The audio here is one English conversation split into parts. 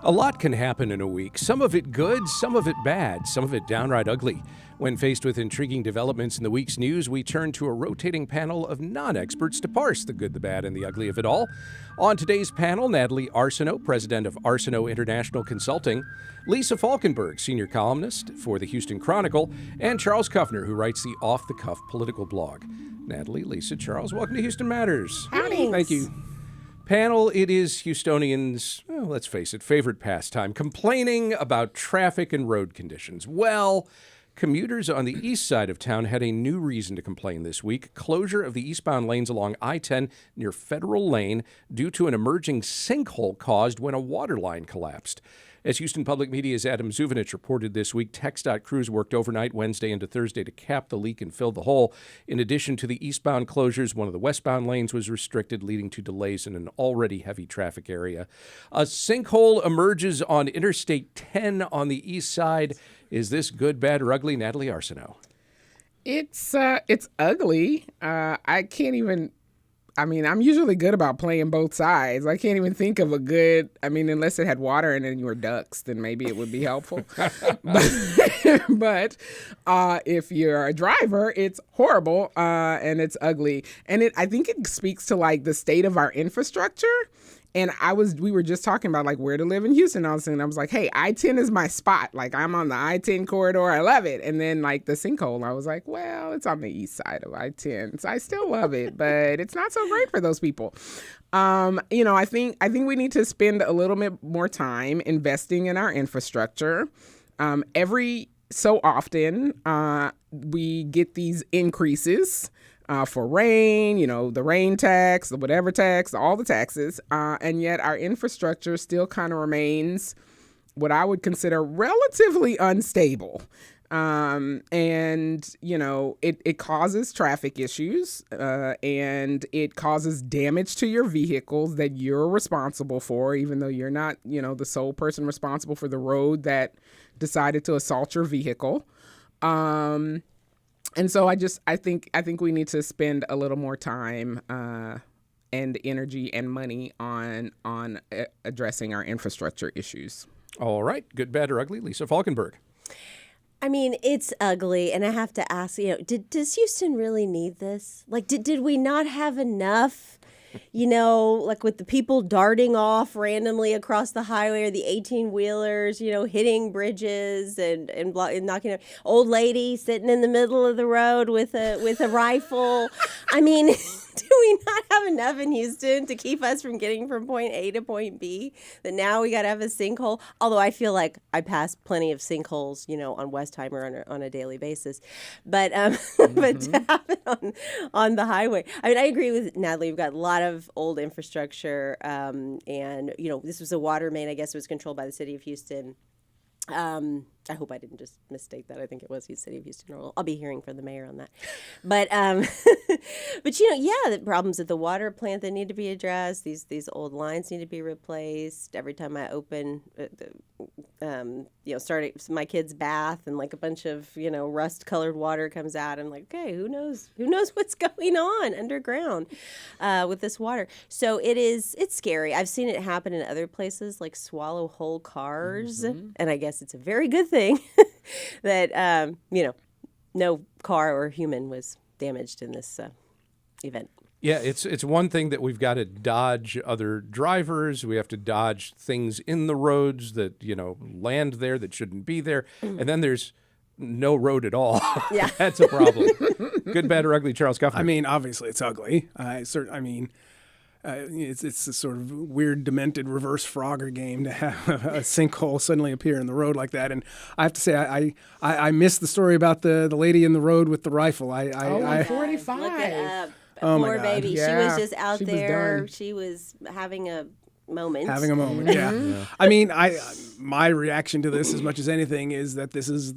A lot can happen in a week, some of it good, some of it bad, some of it downright ugly. When faced with intriguing developments in the week's news, we turn to a rotating panel of non-experts to parse the good, the bad, and the ugly of it all. On today's panel, Natalie Arceneaux, president of Arceneaux International Consulting, Lisa Falkenberg, senior columnist for the Houston Chronicle, and Charles Kuffner, who writes the Off the Cuff political blog. Natalie, Lisa, Charles, welcome to Houston Matters. Howdy. Thank you. Panel, it is Houstonians', well, let's face it, favorite pastime, complaining about traffic and road conditions. Well, commuters on the east side of town had a new reason to complain this week: closure of the eastbound lanes along I-10 near Federal Lane due to an emerging sinkhole caused when a water line collapsed. As Houston Public Media's Adam Zuvanich reported this week, TxDOT crews worked overnight Wednesday into Thursday to cap the leak and fill the hole. In addition to the eastbound closures, one of the westbound lanes was restricted, leading to delays in an already heavy traffic area. A sinkhole emerges on Interstate 10 on the east side. Is this good, bad, or ugly? Natalie Arceneaux. It's ugly. I'm usually good about playing both sides. I can't even think of a good, unless it had water and then you were ducks, then maybe it would be helpful. but if you're a driver, it's horrible and it's ugly. And I think it speaks to like the state of our infrastructure. And we were just talking about like where to live in Houston. I was like, hey, I-10 is my spot. Like I'm on the I-10 corridor. I love it. And then like the sinkhole, I was like, well, it's on the east side of I-10. So I still love it, but it's not so great for those people. I think we need to spend a little bit more time investing in our infrastructure. Every so often, we get these increases for rain, the rain tax, the whatever tax, all the taxes. And yet our infrastructure still kind of remains what I would consider relatively unstable. It causes traffic issues and it causes damage to your vehicles that you're responsible for, even though you're not, the sole person responsible for the road that decided to assault your vehicle. And so I think we need to spend a little more time and energy and money on addressing our infrastructure issues. All right. Good, bad, or ugly? Lisa Falkenberg. It's ugly, and I have to ask, does Houston really need this? Like, did we not have enough? Like with the people darting off randomly across the highway, or the 18-wheelers, hitting bridges and knocking out old lady sitting in the middle of the road with a rifle. Do we not have enough in Houston to keep us from getting from point A to point B, that now we got to have a sinkhole? Although I feel like I pass plenty of sinkholes, on Westheimer on a daily basis. But but to have it on the highway. I agree with Natalie. We've got a lot of old infrastructure. And, this was a water main. I guess it was controlled by the city of Houston. I hope I didn't just mistake that. I think it was the city of Houston. I'll be hearing from the mayor on that. But the problems at the water plant that need to be addressed. These old lines need to be replaced. Every time I open, start my kid's bath, and like a bunch of rust-colored water comes out. I'm like, okay, who knows what's going on underground with this water? So it's scary. I've seen it happen in other places, like swallow whole cars, and I guess it's a very good thing that no car or human was damaged in this event. Yeah, it's one thing that we've got to dodge other drivers. We have to dodge things in the roads that land there that shouldn't be there, and then there's no road at all. Yeah, that's a problem. Good, bad, or ugly? Charles Kuffner. Obviously it's ugly. It's a sort of weird, demented reverse Frogger game to have a sinkhole suddenly appear in the road like that. And I have to say, I missed the story about the lady in the road with the rifle. 45. Look it up. Oh, Poor my God. baby. Yeah. She was just out there. Was she was having a moment. Yeah. My reaction to this, as much as anything, is that this is,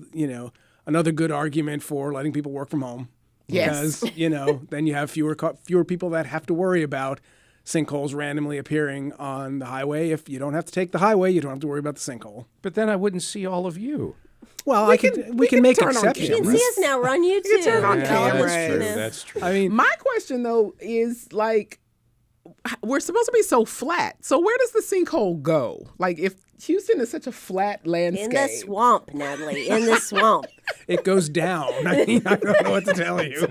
another good argument for letting people work from home. Yes. Because, then you have fewer people that have to worry about sinkholes randomly appearing on the highway. If you don't have to take the highway, you don't have to worry about the sinkhole. But then I wouldn't see all of you. Well, we can make exceptions. You can see us now. We're on YouTube. Turn on camera. That's true. I mean, my question though is like, we're supposed to be so flat. So where does the sinkhole go? Like, if Houston is such a flat landscape. In the swamp, Natalie. In the swamp. It goes down. I mean, I don't know what to tell you.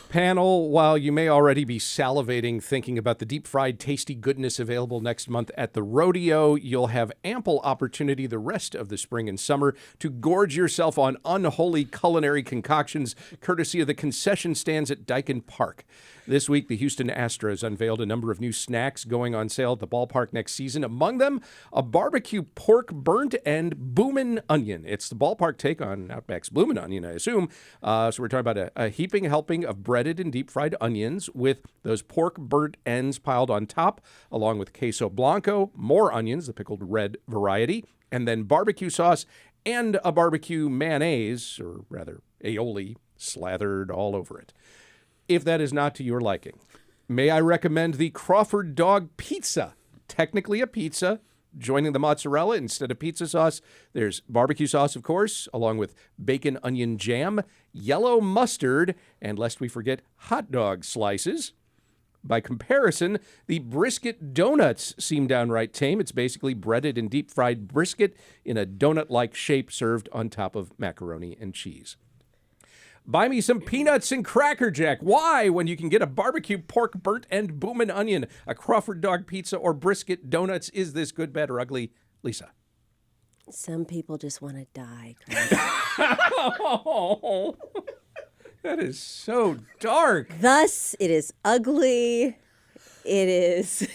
Panel, while you may already be salivating thinking about the deep-fried tasty goodness available next month at the rodeo, you'll have ample opportunity the rest of the spring and summer to gorge yourself on unholy culinary concoctions courtesy of the concession stands at Daikin Park. This week, the Houston Astros unveiled a number of new snacks going on sale at the ballpark next season. Among them, a barbecue pork burnt and boomin' onion. It's the ballpark take on Outback's bloomin' onion, I assume. So we're talking about a heaping helping of breaded and deep-fried onions with those pork burnt ends piled on top, along with queso blanco, more onions, the pickled red variety, and then barbecue sauce and a barbecue mayonnaise, or rather aioli, slathered all over it. If that is not to your liking, may I recommend the Crawford Dog Pizza. Technically a pizza, joining the mozzarella instead of pizza sauce. There's barbecue sauce, of course, along with bacon onion jam, yellow mustard, and lest we forget, hot dog slices. By comparison, the Brisket Donuts seem downright tame. It's basically breaded and deep-fried brisket in a donut-like shape served on top of macaroni and cheese. Buy me some peanuts and Cracker Jack. Why, when you can get a barbecue pork burnt and boomin' onion, a Crawford Dog Pizza, or Brisket Donuts? Is this good, bad, or ugly? Lisa. Some people just want to die. Oh, that is so dark. Thus, it is ugly. It is.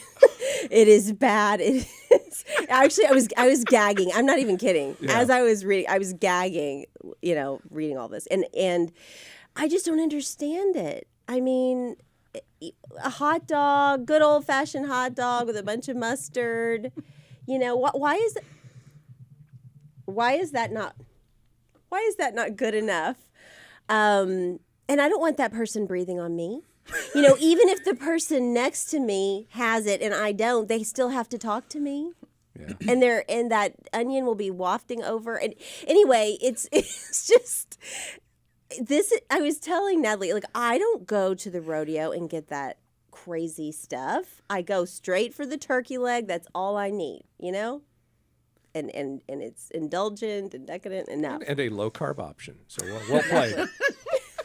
It is bad. It is. Actually, I was gagging. I'm not even kidding. Yeah. As I was reading, I was gagging. Reading all this, and I just don't understand it. I mean, a hot dog, good old fashioned hot dog with a bunch of mustard. Why is that not good enough? And I don't want that person breathing on me. Even if the person next to me has it and I don't, they still have to talk to me. Yeah. And that onion will be wafting over. And anyway, it's just this. I was telling Natalie, I don't go to the rodeo and get that crazy stuff. I go straight for the turkey leg. That's all I need, And it's indulgent and decadent enough. And a low-carb option. So well played.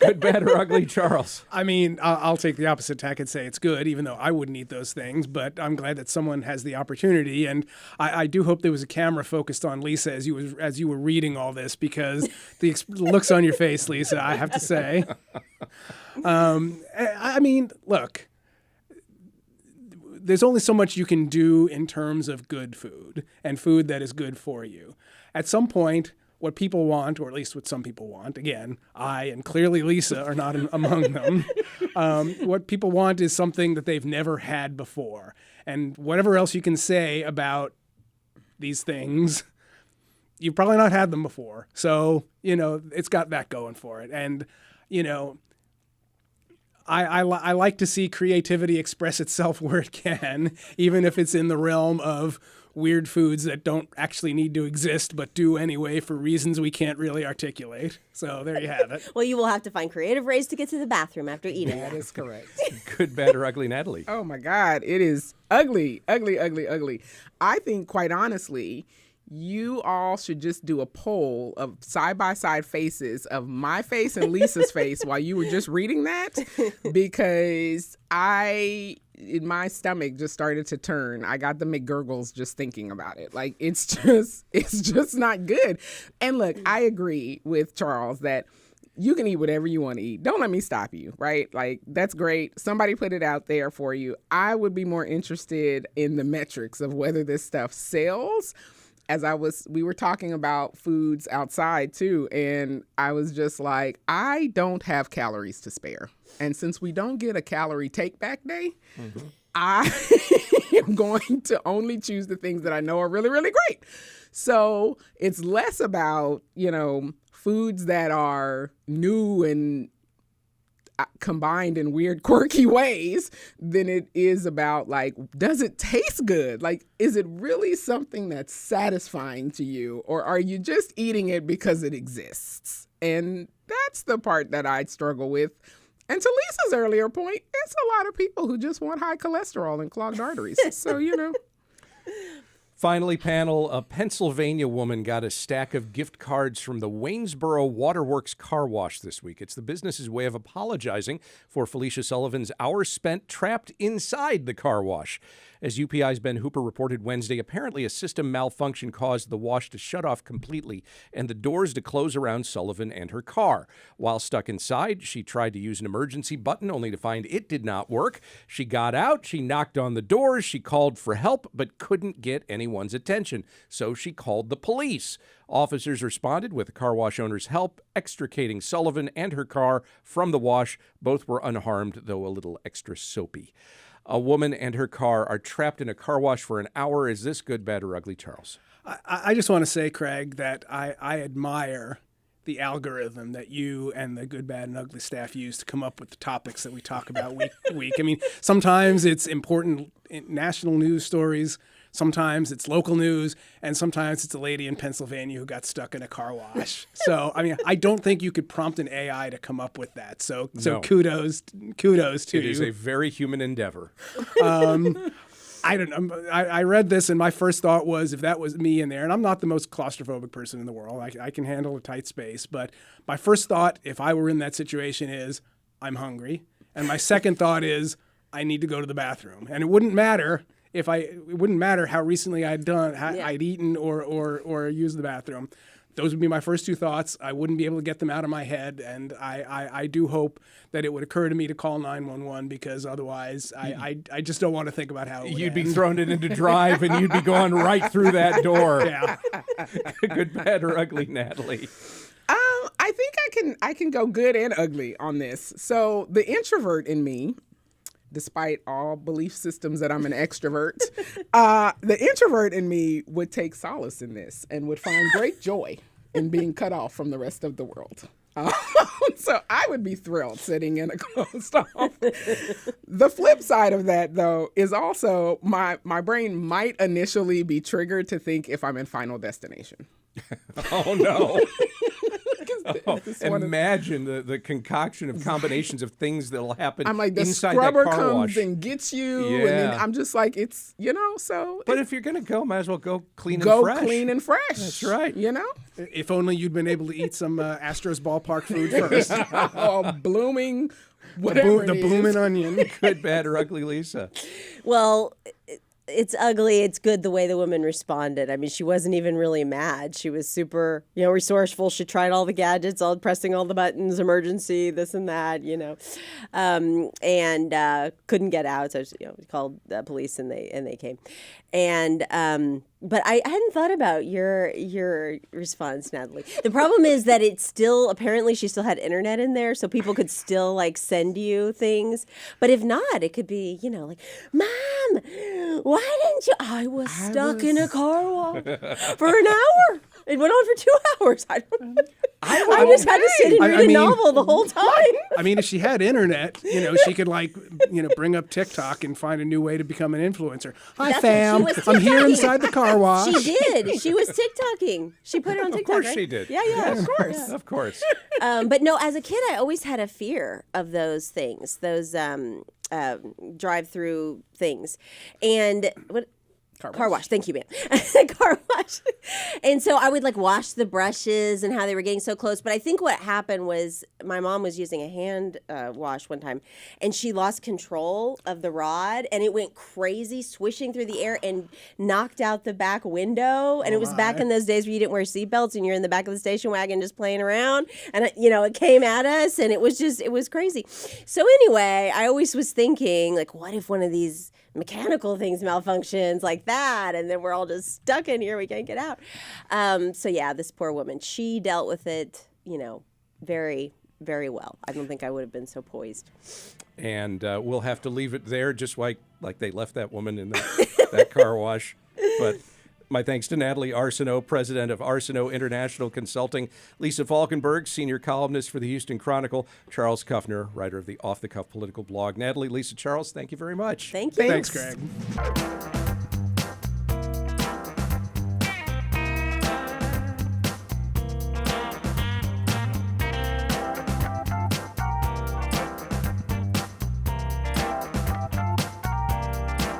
Good, bad, or ugly, Charles? I mean, I'll take the opposite tack and say it's good, even though I wouldn't eat those things. But I'm glad that someone has the opportunity, and I do hope there was a camera focused on Lisa as you were reading all this, because the looks on your face, Lisa, I have to say. I mean, look, there's only so much you can do in terms of good food and food that is good for you. At some point, what people want, or at least what some people want, again, I and clearly Lisa are not among them, what people want is something that they've never had before. And whatever else you can say about these things, you've probably not had them before. So, it's got that going for it. And, I like to see creativity express itself where it can, even if it's in the realm of weird foods that don't actually need to exist but do anyway for reasons we can't really articulate. So there you have it. Well, you will have to find creative ways to get to the bathroom after eating. That is correct. Good, bad, or ugly, Natalie? Oh my God, it is ugly, ugly, ugly, ugly. I think, quite honestly, you all should just do a poll of side-by-side faces of my face and Lisa's face while you were just reading that, because my stomach just started to turn. I got the McGurgles just thinking about it. It's just not good. And look, I agree with Charles that you can eat whatever you want to eat. Don't let me stop you, right? That's great. Somebody put it out there for you. I would be more interested in the metrics of whether this stuff sells. We were talking about foods outside too, and I was just like, I don't have calories to spare. And since we don't get a calorie take back day, I am going to only choose the things that I know are really, really great. So it's less about, foods that are new and combined in weird, quirky ways than it is about does it taste good? Is it really something that's satisfying to you, or are you just eating it because it exists? And that's the part that I'd struggle with. And to Lisa's earlier point, it's a lot of people who just want high cholesterol and clogged arteries. So, Finally, panel, a Pennsylvania woman got a stack of gift cards from the Waynesboro Waterworks Car Wash this week. It's the business's way of apologizing for Felicia Sullivan's hours spent trapped inside the car wash. As UPI's Ben Hooper reported Wednesday, apparently a system malfunction caused the wash to shut off completely and the doors to close around Sullivan and her car. While stuck inside, she tried to use an emergency button only to find it did not work. She got out, she knocked on the doors, she called for help, but couldn't get anyone's attention. So she called the police. Officers responded with the car wash owner's help, extricating Sullivan and her car from the wash. Both were unharmed, though a little extra soapy. A woman and her car are trapped in a car wash for an hour. Is this good, bad, or ugly, Charles? I just want to say, Craig, that I admire the algorithm that you and the good, bad, and ugly staff use to come up with the topics that we talk about week to week. I mean, sometimes it's important national news stories, sometimes it's local news, and sometimes it's a lady in Pennsylvania who got stuck in a car wash. So, I mean, I don't think you could prompt an AI to come up with that. So No. kudos to you. It is a very human endeavor. I don't know. I read this and my first thought was if that was me in there, and I'm not the most claustrophobic person in the world. I can handle a tight space. But my first thought, if I were in that situation, is I'm hungry. And my second thought is I need to go to the bathroom. And it wouldn't matter how recently I'd eaten or used the bathroom. Those would be my first two thoughts. I wouldn't be able to get them out of my head, and I do hope that it would occur to me to call 911 because otherwise I just don't want to think about how it would You'd be end. thrown into drive and you'd be going right through that door. Yeah. Good, bad, or ugly, Natalie? I think I can go good and ugly on this. So the introvert in me, despite all belief systems that I'm an extrovert, the introvert in me would take solace in this and would find great joy in being cut off from the rest of the world. So I would be thrilled sitting in a closed off. The flip side of that, though, is also my brain might initially be triggered to think if I'm in Final Destination. Oh, no. This one is- Imagine the concoction of combinations of things that'll happen I'm like, the inside scrubber that car comes wash. and gets you, and then Yeah. I'm just like, it's, so But if you're going to go, might as well go clean go and fresh. clean and fresh. That's right. If only you'd been able to eat some Astros ballpark food first. Oh, blooming, whatever The it is. bloomin' onion. Good, bad, or ugly, Lisa? Well, it's ugly. It's good the way the woman responded. I mean, she wasn't even really mad. She was super, resourceful. She tried all the gadgets, pressing all the buttons, emergency, this and that, and couldn't get out. So we called the police and they came. And but I hadn't thought about your response, Natalie. The problem is that it's still apparently she still had internet in there, so people could still send you things. But if not, it could be like, Mom, why didn't you? I was stuck in a car wash for an hour. It went on for 2 hours. I just had to sit and read a novel the whole time. I mean, if she had internet, she could bring up TikTok and find a new way to become an influencer. Hi, That's fam. what she was I'm here TikToking. inside the car wash. She did. She was TikToking. She put it on TikTok. Of course right? she did. Yeah, Of course. Of course. But no, as a kid, I always had a fear of those things, those drive-through things, and what. Car wash. Thank you, ma'am. Car wash. And so I would wash the brushes and how they were getting so close. But I think what happened was my mom was using a hand wash one time and she lost control of the rod and it went crazy, swishing through the air and knocked out the back window. And it was back in those days where you didn't wear seatbelts and you're in the back of the station wagon just playing around. And, it came at us and it was crazy. So anyway, I always was thinking, what if one of these mechanical things malfunctions like that and then we're all just stuck in here, we can't get out. So yeah, this poor woman, she dealt with it very, very well. I don't think I would have been so poised. And we'll have to leave it there, just like they left that woman in that car wash. But my thanks to Natalie Arceneaux, president of Arceneaux International Consulting, Lisa Falkenberg, senior columnist for the Houston Chronicle, Charles Kuffner, writer of the Off the Cuff political blog. Natalie, Lisa, Charles, thank you very much. Thank you. Thanks, Greg.